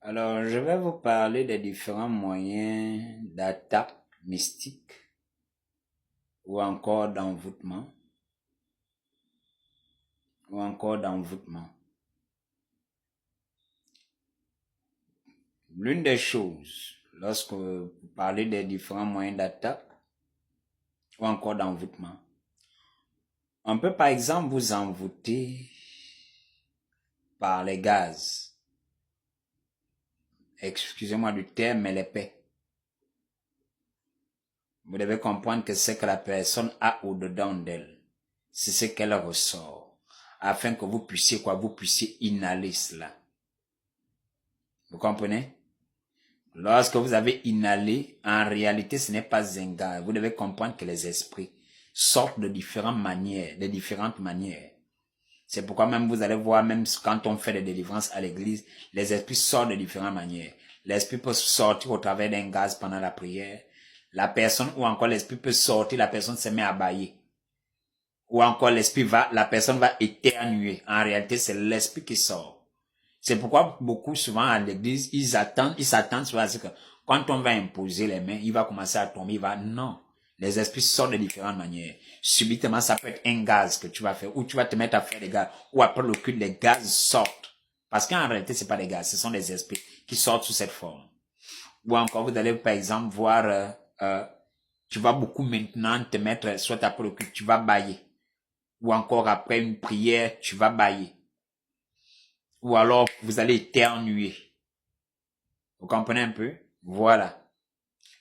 Alors, je vais vous parler des différents moyens d'attaque mystique ou encore d'envoûtement ou encore d'envoûtement. L'une des choses, lorsque vous parlez des différents moyens d'attaque ou encore d'envoûtement, on peut par exemple vous envoûter par les gaz. Excusez-moi du terme, mais l'épée. Vous devez comprendre que c'est que la personne a au-dedans d'elle. C'est ce qu'elle ressort. Afin que vous puissiez vous puissiez inhaler cela. Vous comprenez? Lorsque vous avez inhalé, en réalité, ce n'est pas un gaz. Vous devez comprendre que les esprits sortent de différentes manières. C'est pourquoi même vous allez voir, même quand on fait des délivrances à l'église, les esprits sortent de différentes manières. L'esprit peut sortir au travers d'un gaz pendant la prière. La personne, ou encore l'esprit peut sortir, la personne se met à bâiller. Ou encore la personne va éternuer. En réalité, c'est l'esprit qui sort. C'est pourquoi beaucoup souvent à l'église, ils s'attendent souvent à ce que quand on va imposer les mains, il va commencer à tomber, non. Les esprits sortent de différentes manières. Subitement, ça peut être un gaz que tu vas faire, ou tu vas te mettre à faire des gaz, ou après le culte, les gaz sortent. Parce qu'en réalité, c'est pas des gaz, ce sont des esprits qui sortent sous cette forme. Ou encore, vous allez, par exemple, voir, tu vas beaucoup maintenant te mettre, soit après le culte, tu vas bâiller. Ou encore après une prière, tu vas bâiller. Ou alors, vous allez éternuer. Vous comprenez un peu? Voilà.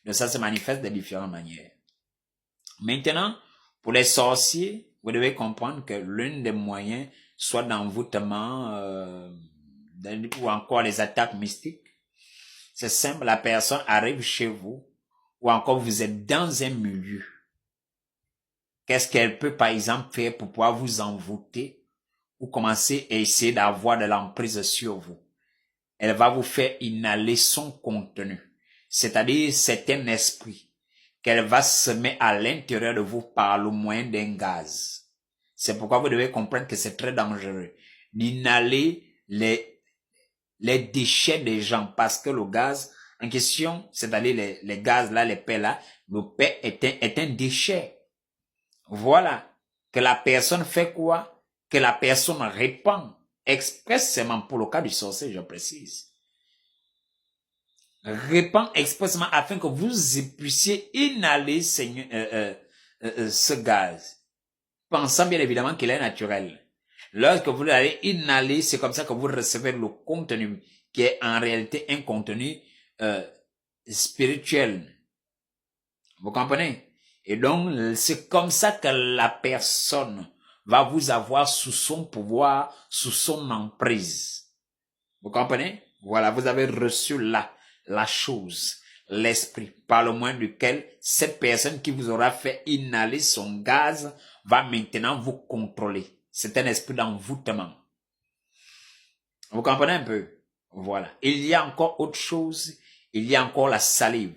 Donc ça se manifeste de différentes manières. Maintenant, pour les sorciers, vous devez comprendre que l'un des moyens, soit d'envoûtement, ou encore les attaques mystiques, c'est simple, la personne arrive chez vous, ou encore vous êtes dans un milieu. Qu'est-ce qu'elle peut, par exemple, faire pour pouvoir vous envoûter ou commencer à essayer d'avoir de l'emprise sur vous? Elle va vous faire inhaler son contenu. C'est-à-dire, c'est un esprit qu'elle va semer à l'intérieur de vous par le moyen d'un gaz. C'est pourquoi vous devez comprendre que c'est très dangereux d'inhaler les déchets des gens, parce que le gaz en question, c'est-à-dire les gaz là, les paix là, le paix est un déchet. Voilà. Que la personne fait quoi? Que la personne répand expressément, pour le cas du sorcier, je précise. Répand expressément afin que vous puissiez inhaler ce gaz. Pensant bien évidemment qu'il est naturel. Lorsque vous allez inhaler, c'est comme ça que vous recevez le contenu, qui est en réalité un contenu spirituel. Vous comprenez? Et donc, c'est comme ça que la personne va vous avoir sous son pouvoir, sous son emprise. Vous comprenez? Voilà, vous avez reçu là la chose, l'esprit, par le moyen duquel cette personne qui vous aura fait inhaler son gaz va maintenant vous contrôler. C'est un esprit d'envoûtement. Vous comprenez un peu? Voilà. Il y a encore autre chose. Il y a encore la salive.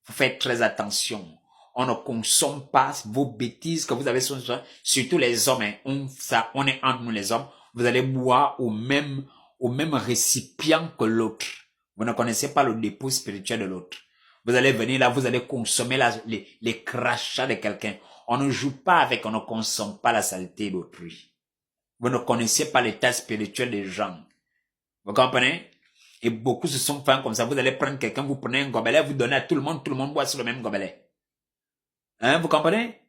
Vous faites très attention. On ne consomme pas vos bêtises que vous avez surtout les hommes. Hein. On est entre nous les hommes. Vous allez boire au même récipient que l'autre. Vous ne connaissez pas le dépôt spirituel de l'autre. Vous allez venir là, vous allez consommer les crachats de quelqu'un. On ne joue pas avec, on ne consomme pas la saleté d'autrui. Vous ne connaissez pas l'état spirituel des gens. Vous comprenez? Et beaucoup se sont fait comme ça. Vous allez prendre quelqu'un, vous prenez un gobelet, vous donnez à tout le monde boit sur le même gobelet. Hein, vous comprenez?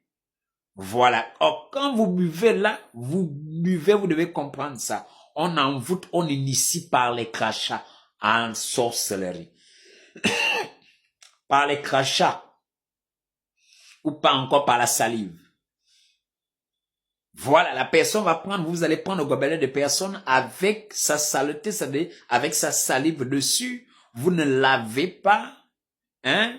Voilà. Or, quand vous buvez là, vous devez comprendre ça. On envoûte, on initie par les crachats en sorcellerie. Par les crachats. Ou pas encore par la salive. Voilà, la personne va prendre, vous allez prendre le gobelet de personne avec sa saleté, c'est-à-dire avec sa salive dessus. Vous ne lavez pas, hein?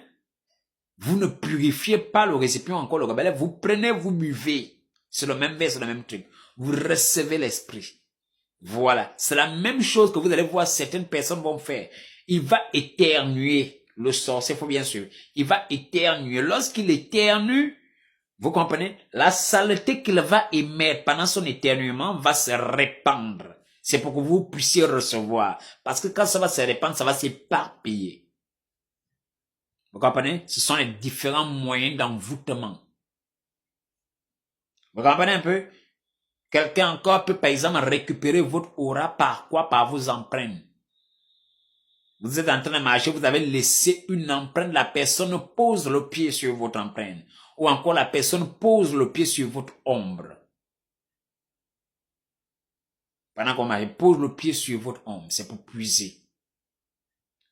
Vous ne purifiez pas le récipient, encore le gobelet. Vous prenez, vous buvez. C'est le même verre, c'est le même truc. Vous recevez l'esprit. Voilà. C'est la même chose que vous allez voir certaines personnes vont faire. Il va éternuer. Le sorcier, faut bien sûr. Il va éternuer. Lorsqu'il éternue, vous comprenez? La saleté qu'il va émettre pendant son éternuement va se répandre. C'est pour que vous puissiez recevoir. Parce que quand ça va se répandre, ça va s'éparpiller. Vous comprenez? Ce sont les différents moyens d'envoûtement. Vous comprenez un peu? Quelqu'un encore peut, par exemple, récupérer votre aura par quoi? Par vos empreintes. Vous êtes en train de marcher, vous avez laissé une empreinte, la personne pose le pied sur votre empreinte. Ou encore la personne pose le pied sur votre ombre. Pendant qu'on marche, pose le pied sur votre ombre, c'est pour puiser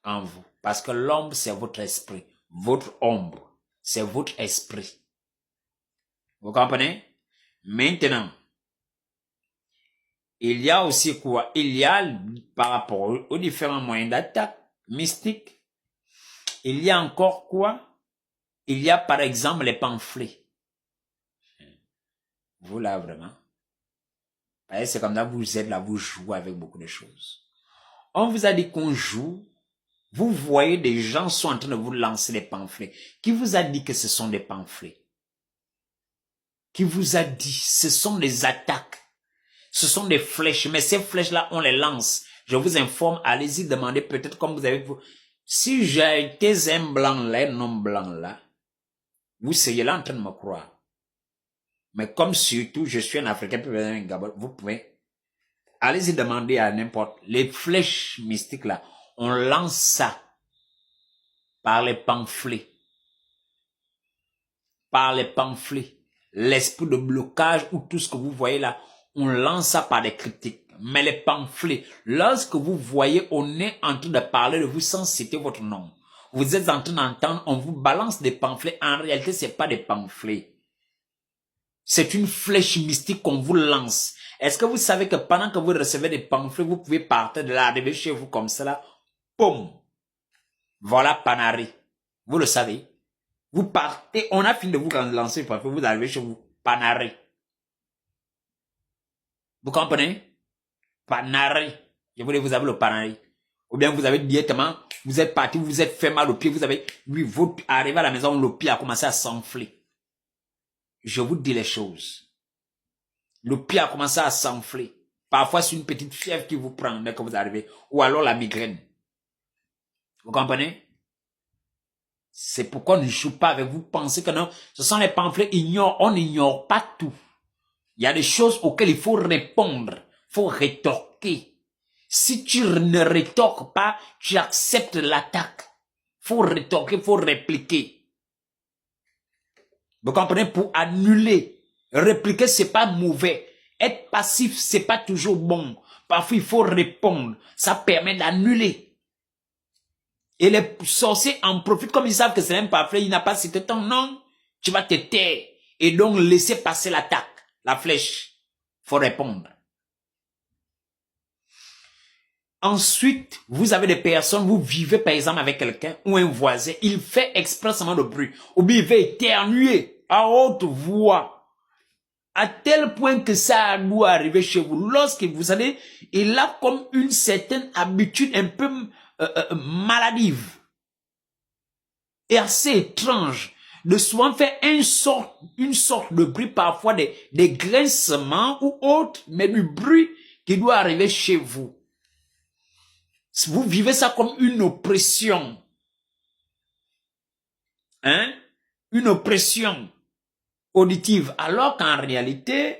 en vous. Parce que l'ombre, c'est votre esprit. Votre ombre, c'est votre esprit. Vous comprenez? Maintenant, il y a aussi quoi? Il y a, par rapport aux différents moyens d'attaque mystique, il y a encore quoi? Il y a par exemple les pamphlets. Vous là, vraiment. C'est comme ça, vous êtes là, vous jouez avec beaucoup de choses. On vous a dit qu'on joue. Vous voyez des gens sont en train de vous lancer des pamphlets. Qui vous a dit que ce sont des pamphlets? Qui vous a dit? Ce sont des attaques. Ce sont des flèches, mais ces flèches-là, on les lance. Je vous informe, allez-y demander peut-être comme vous avez... Si j'ai été un blanc là, un homme blanc là, vous seriez là en train de me croire. Mais comme surtout, je suis un Africain, vous pouvez... Allez-y demander à n'importe... Les flèches mystiques là, on lance ça par les pamphlets. Par les pamphlets. L'esprit de blocage ou tout ce que vous voyez là, on lance ça par des critiques. Mais les pamphlets, lorsque vous voyez, on est en train de parler de vous sans citer votre nom. Vous êtes en train d'entendre, on vous balance des pamphlets. En réalité, c'est pas des pamphlets. C'est une flèche mystique qu'on vous lance. Est-ce que vous savez que pendant que vous recevez des pamphlets, vous pouvez partir de là, arriver chez vous comme ça là, boum. Voilà Panari. Vous le savez. Vous partez, on a fini de vous lancer, vous arrivez chez vous, Panari. Vous comprenez? Panari. Je voulais vous avez le Panari. Ou bien vous avez directement, vous êtes parti, vous êtes fait mal au pied, vous avez, oui, vous arrivez à la maison, le pied a commencé à s'enfler. Je vous dis les choses. Le pied a commencé à s'enfler. Parfois, c'est une petite fièvre qui vous prend dès que vous arrivez. Ou alors la migraine. Vous comprenez? C'est pourquoi on ne joue pas avec vous. Pensez que non, ce sont les pamphlets, on n'ignore pas tout. Il y a des choses auxquelles il faut répondre. Il faut rétorquer. Si tu ne rétorques pas, tu acceptes l'attaque. Il faut rétorquer, il faut répliquer. Vous comprenez? Pour annuler. Répliquer, c'est pas mauvais. Être passif, c'est pas toujours bon. Parfois, il faut répondre. Ça permet d'annuler. Et les sorciers en profitent comme ils savent que c'est un pamphlet, il n'a pas cité ton nom. Tu vas te taire. Et donc, laisser passer l'attaque. La flèche. Faut répondre. Ensuite, vous avez des personnes, vous vivez par exemple avec quelqu'un ou un voisin, il fait expressément de bruit. Ou bien il va éternuer à haute voix. À tel point que ça doit arriver chez vous. Lorsque vous savez, il a comme une certaine habitude un peu maladive. Et assez étrange. De souvent faire une sorte de bruit, parfois des grincements ou autres, mais du bruit qui doit arriver chez vous. Vous vivez ça comme une oppression. Hein? Une oppression auditive. Alors qu'en réalité,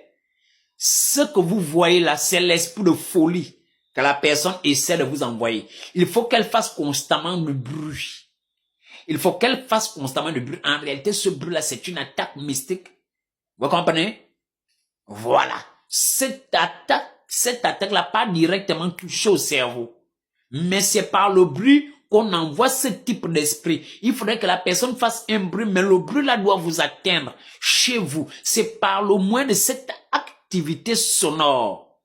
ce que vous voyez là, c'est l'esprit de folie que la personne essaie de vous envoyer. Il faut qu'elle fasse constamment du bruit. Il faut qu'elle fasse constamment du bruit. En réalité, ce bruit-là, c'est une attaque mystique. Vous comprenez? Voilà. Cette attaque-là, pas directement touchée au cerveau. Mais c'est par le bruit qu'on envoie ce type d'esprit. Il faudrait que la personne fasse un bruit, mais le bruit là doit vous atteindre chez vous. C'est par le moyen de cette activité sonore.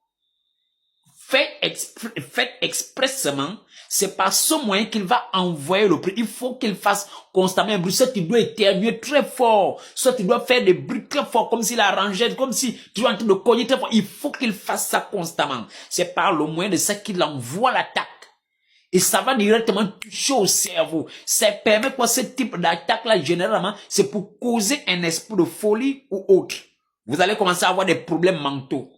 Faites expressément, c'est par ce moyen qu'il va envoyer le bruit. Il faut qu'il fasse constamment un bruit. Soit il doit éternuer très fort, soit il doit faire des bruits très forts, comme s'il arrangeait, comme si tu es en train de cogner très fort. Il faut qu'il fasse ça constamment. C'est par le moyen de ça qu'il envoie l'attaque. Et ça va directement toucher au cerveau. Ça permet quoi, ce type d'attaque-là, généralement, c'est pour causer un esprit de folie ou autre. Vous allez commencer à avoir des problèmes mentaux.